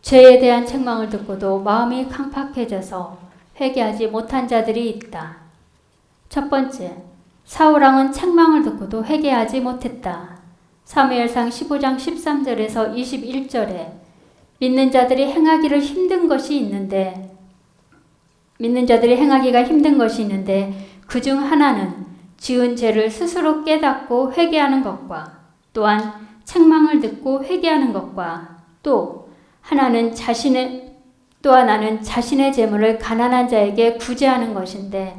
죄에 대한 책망을 듣고도 마음이 강팍해져서 회개하지 못한 자들이 있다. 첫 번째, 사울왕은 책망을 듣고도 회개하지 못했다. 사무엘상 15장 13절에서 21절에 믿는 자들이 행하기가 힘든 것이 있는데 그중 하나는 지은 죄를 스스로 깨닫고 회개하는 것과 또한 책망을 듣고 회개하는 것과 또 또 하나는 자신의 재물을 가난한 자에게 구제하는 것인데,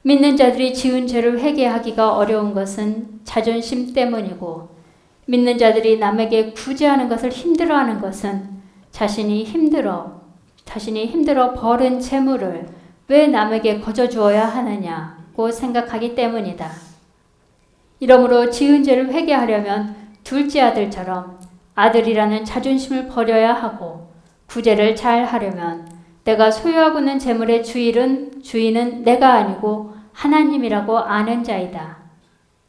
믿는 자들이 지은 죄를 회개하기가 어려운 것은 자존심 때문이고, 믿는 자들이 남에게 구제하는 것을 힘들어하는 것은 자신이 힘들어 벌은 재물을 왜 남에게 거저 주어야 하느냐고 생각하기 때문이다. 이러므로 지은 죄를 회개하려면 둘째 아들처럼 아들이라는 자존심을 버려야 하고, 구제를 잘 하려면 내가 소유하고 있는 재물의 주인은 내가 아니고 하나님이라고 아는 자이다.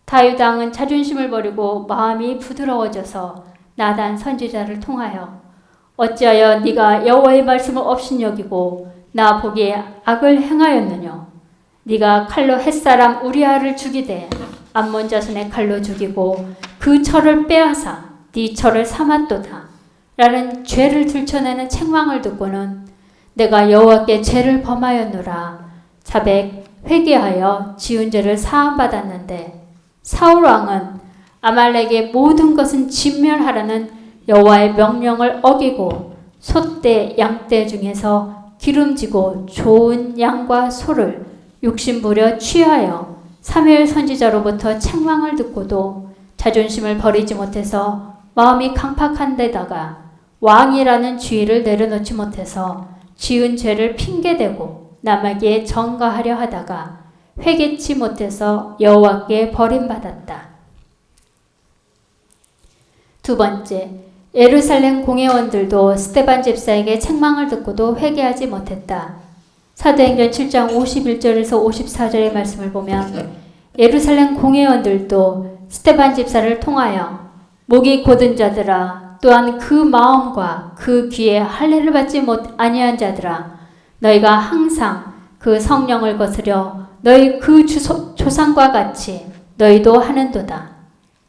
다윗 왕은 자존심을 버리고 마음이 부드러워져서 나단 선지자를 통하여 어찌하여 네가 여호와의 말씀을 업신여기고 나 보기에 악을 행하였느냐? 네가 칼로 햇사람 우리아를 죽이되 암몬 자손의 칼로 죽이고 그 철을 빼앗아 네 철을 삼았도다. 라는 죄를 들춰내는 책망을 듣고는 내가 여호와께 죄를 범하였노라. 자백 회개하여 지은 죄를 사함받았는데, 사울 왕은 아말렉의 모든 것은 진멸하라는 여호와의 명령을 어기고 소떼 양떼 중에서 기름지고 좋은 양과 소를 욕심부려 취하여 사무엘 선지자로부터 책망을 듣고도 자존심을 버리지 못해서 마음이 강팍한 데다가 왕이라는 주의를 내려놓지 못해서 지은 죄를 핑계대고 남에게 전가하려 하다가 회개치 못해서 여호와께 버림받았다. 두 번째, 예루살렘 공회원들도 스데반 집사에게 책망을 듣고도 회개하지 못했다. 사도행전 7장 51절에서 54절의 말씀을 보면 예루살렘 공회원들도 스데반 집사를 통하여 목이 곧은 자들아, 또한 그 마음과 그 귀에 할례를 받지 아니한 자들아, 너희가 항상 그 성령을 거스려 너희 그 조상과 같이 너희도 하는도다.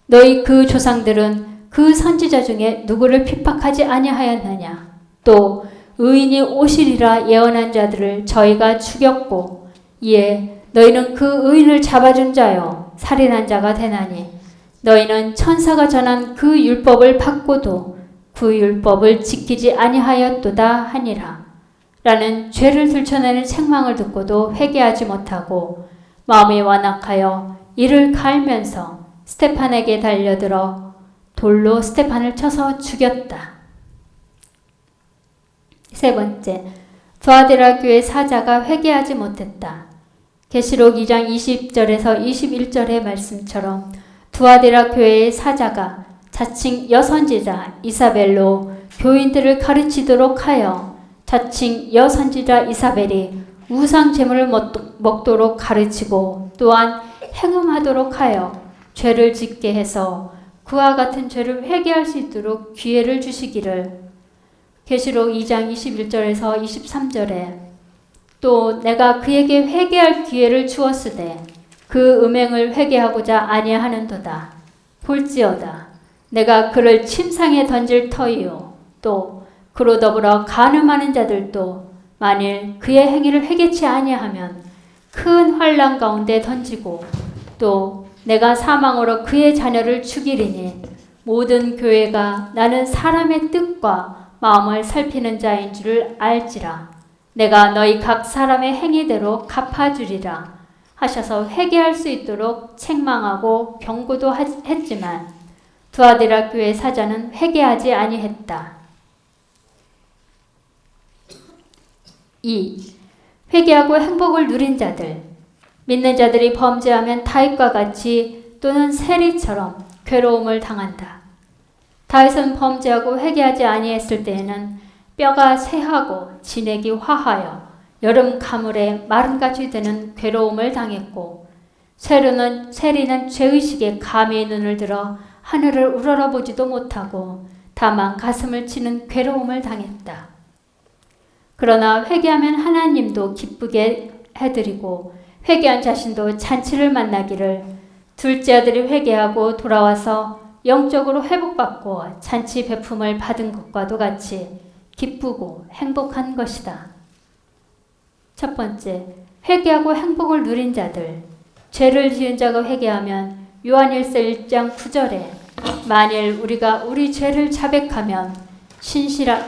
너희 그 조상들은 그 선지자 중에 누구를 핍박하지 아니하였느냐? 또 의인이 오시리라 예언한 자들을 저희가 죽였고, 이에 너희는 그 의인을 잡아준 자요 살인한 자가 되나니, 너희는 천사가 전한 그 율법을 받고도 그 율법을 지키지 아니하였도다 하니라. 라는 죄를 들춰내는 책망을 듣고도 회개하지 못하고 마음이 완악하여 이를 갈면서 스데반에게 달려들어 돌로 스데반을 쳐서 죽였다. 세 번째, 두아디라 교회 사자가 회개하지 못했다. 계시록 2장 20절에서 21절의 말씀처럼 두아디라 교회의 사자가 자칭 여선지자 이사벨로 교인들을 가르치도록 하여 자칭 여선지자 이사벨이 우상 제물을 먹도록 가르치고 또한 행음하도록 하여 죄를 짓게 해서 그와 같은 죄를 회개할 수 있도록 기회를 주시기를. 계시록 2장 21절에서 23절에 또 내가 그에게 회개할 기회를 주었으되 그 음행을 회개하고자 아니하는도다. 볼지어다 내가 그를 침상에 던질 터이요 또 그로 더불어 간음하는 자들도 만일 그의 행위를 회개치 아니하면 큰 환난 가운데 던지고 또 내가 사망으로 그의 자녀를 죽이리니 모든 교회가 나는 사람의 뜻과 마음을 살피는 자인 줄을 알지라. 내가 너희 각 사람의 행위대로 갚아주리라 하셔서 회개할 수 있도록 책망하고 경고도 했지만 두아디라 교회 사자는 회개하지 아니했다. 2. 회개하고 행복을 누린 자들. 믿는 자들이 범죄하면 다윗과 같이 또는 세리처럼 괴로움을 당한다. 다윗은 범죄하고 회개하지 아니했을 때에는 뼈가 쇠하고 진액이 화하여 여름 가물에 마름같이 되는 괴로움을 당했고, 세리는 죄의식에 감히 눈을 들어 하늘을 우러러보지도 못하고 다만 가슴을 치는 괴로움을 당했다. 그러나 회개하면 하나님도 기쁘게 해드리고 회개한 자신도 잔치를 만나기를, 둘째 아들이 회개하고 돌아와서 영적으로 회복받고 잔치 베품을 받은 것과도 같이 기쁘고 행복한 것이다. 첫 번째, 회개하고 행복을 누린 자들. 죄를 지은 자가 회개하면 요한일서 1장 9절에 만일 우리가 우리 죄를 자백하면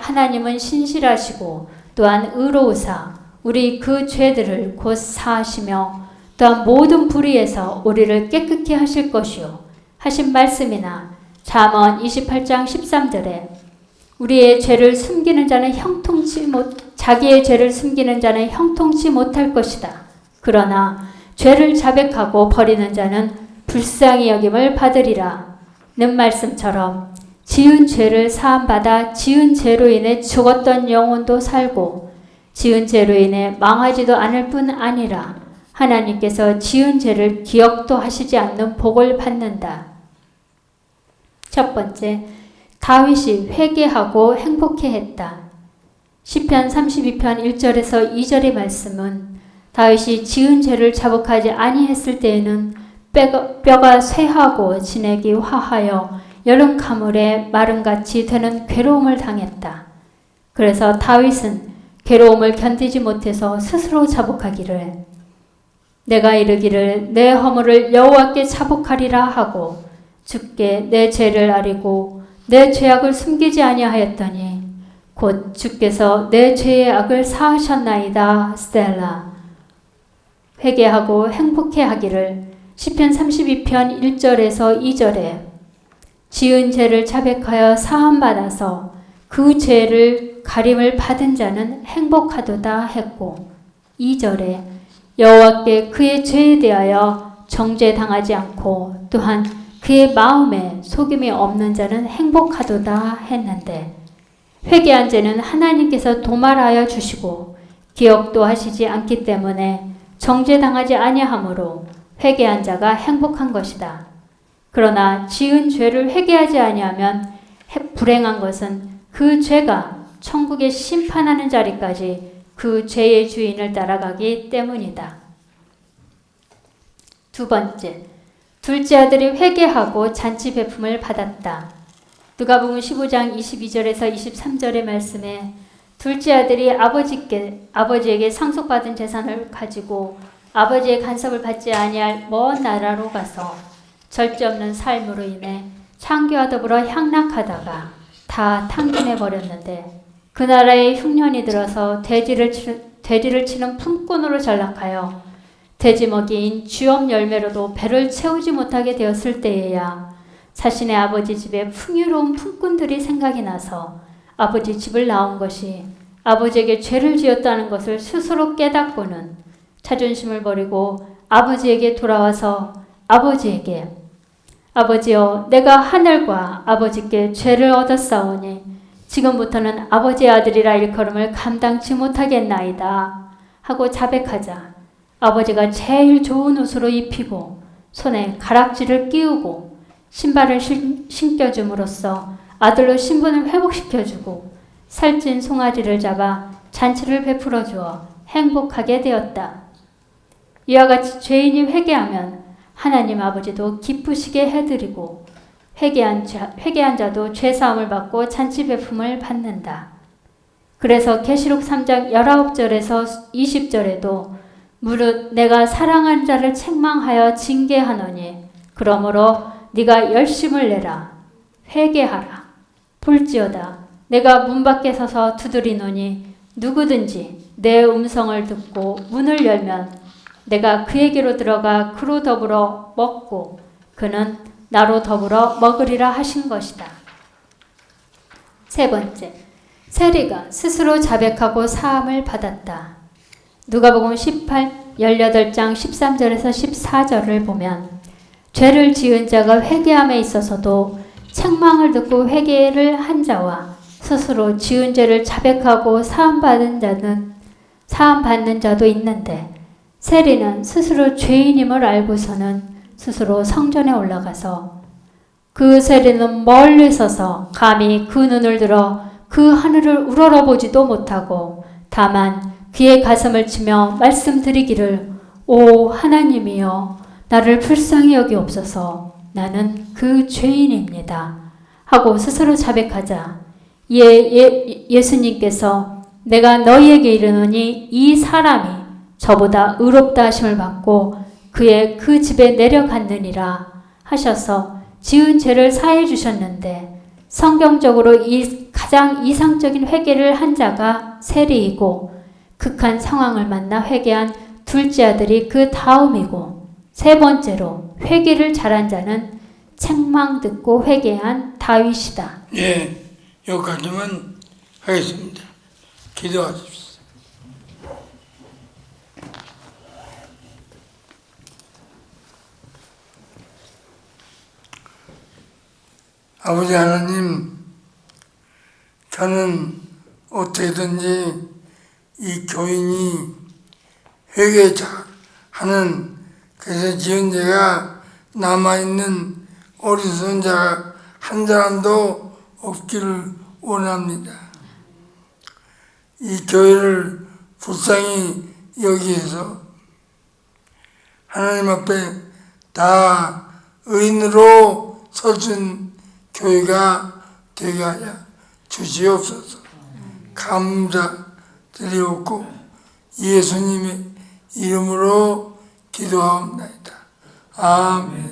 하나님은 신실하시고 또한 의로우사 우리 그 죄들을 곧 사하시며 또한 모든 불의에서 우리를 깨끗게 하실 것이요 하신 말씀이나 잠언 28장 13절에 우리의 죄를 숨기는 자는 자기의 죄를 숨기는 자는 형통치 못할 것이다. 그러나 죄를 자백하고 버리는 자는 불쌍히 여김을 받으리라. 는 말씀처럼 지은 죄를 사함받아 지은 죄로 인해 죽었던 영혼도 살고 지은 죄로 인해 망하지도 않을 뿐 아니라 하나님께서 지은 죄를 기억도 하시지 않는 복을 받는다. 첫 번째, 다윗이 회개하고 행복해했다. 시편 32편 1절에서 2절의 말씀은 다윗이 지은 죄를 자복하지 아니했을 때에는 뼈가 쇠하고 진액이 화하여 여름 가물에 마름같이 되는 괴로움을 당했다. 그래서 다윗은 괴로움을 견디지 못해서 스스로 자복하기를 내가 이르기를 내 허물을 여호와께 자복하리라 하고 주께 내 죄를 아리고 내 죄악을 숨기지 아니하였더니 곧 주께서 내 죄의 악을 사하셨나이다. 스텔라. 회개하고 행복해하기를 시편 32편 1절에서 2절에 지은 죄를 자백하여 사함받아서 그 죄를 가림을 받은 자는 행복하도다 했고 2절에 여호와께 그의 죄에 대하여 정죄당하지 않고 또한 그의 마음에 속임이 없는 자는 행복하도다 했는데 회개한 죄는 하나님께서 도말하여 주시고 기억도 하시지 않기 때문에 정죄당하지 아니하므로 회개한 자가 행복한 것이다. 그러나 지은 죄를 회개하지 아니하면 불행한 것은 그 죄가 천국에 심판하는 자리까지 그 죄의 주인을 따라가기 때문이다. 두 번째, 둘째 아들이 회개하고 잔치 베품을 받았다. 누가복음 15장 22절에서 23절의 말씀에 둘째 아들이 아버지에게 상속받은 재산을 가지고 아버지의 간섭을 받지 아니할 먼 나라로 가서 절제 없는 삶으로 인해 창기와 더불어 향락하다가 다 탕진해 버렸는데 그 나라의 흉년이 들어서 돼지를 치는 품꾼으로 전락하여 돼지 먹이인 쥐업 열매로도 배를 채우지 못하게 되었을 때에야 자신의 아버지 집에 풍요로운 품꾼들이 생각이 나서 아버지 집을 나온 것이 아버지에게 죄를 지었다는 것을 스스로 깨닫고는 자존심을 버리고 아버지에게 돌아와서 아버지에게 아버지여 내가 하늘과 아버지께 죄를 얻었사오니 지금부터는 아버지의 아들이라 일컬음을 감당치 못하겠나이다 하고 자백하자 아버지가 제일 좋은 옷으로 입히고 손에 가락지를 끼우고 신발을 신겨줌으로써 아들로 신분을 회복시켜주고 살찐 송아지를 잡아 잔치를 베풀어 주어 행복하게 되었다. 이와 같이 죄인이 회개하면 하나님 아버지도 기쁘시게 해드리고 회개한 자도 죄사함을 받고 잔치 베품을 받는다. 그래서 계시록 3장 19절에서 20절에도 무릇 내가 사랑하는 자를 책망하여 징계하노니 그러므로 네가 열심을 내라 회개하라 볼지어다 내가 문 밖에 서서 두드리노니 누구든지 내 음성을 듣고 문을 열면 내가 그에게로 들어가 그로 더불어 먹고 그는 나로 더불어 먹으리라 하신 것이다. 세 번째, 세리가 스스로 자백하고 사함을 받았다. 누가복음 18장 13절에서 14절을 보면 죄를 지은 자가 회개함에 있어서도 책망을 듣고 회개를 한 자와 스스로 지은 죄를 자백하고 사함받는 자도 있는데 세리는 스스로 죄인임을 알고서는 스스로 성전에 올라가서 그 세리는 멀리 서서 감히 그 눈을 들어 그 하늘을 우러러보지도 못하고 다만 그의 가슴을 치며 말씀드리기를 오 하나님이여 나를 불쌍히 여기옵소서 나는 그 죄인입니다 하고 스스로 자백하자 예수님께서 내가 너희에게 이르노니 이 사람이 저보다 의롭다 하심을 받고 그의 그 집에 내려갔느니라 하셔서 지은 죄를 사해 주셨는데 성경적으로 가장 이상적인 회개를 한 자가 세리이고 극한 상황을 만나 회개한 둘째 아들이 그 다음이고 세 번째로 회개를 잘한 자는 책망 듣고 회개한 다윗이다. 예, 여기까지만 하겠습니다. 기도하십시오. 아버지 하나님, 저는 어떻게든지 이 교인이 회개하는 그래서 지은 죄가 남아있는 어리석은 자가 한 사람도 없기를 원합니다. 이 교회를 불쌍히 여기에서 하나님 앞에 다 의인으로 서준 교회가 되게 하여 주시옵소서. 감사드리옵고 예수님의 이름으로 기도하옵나이다. 아멘.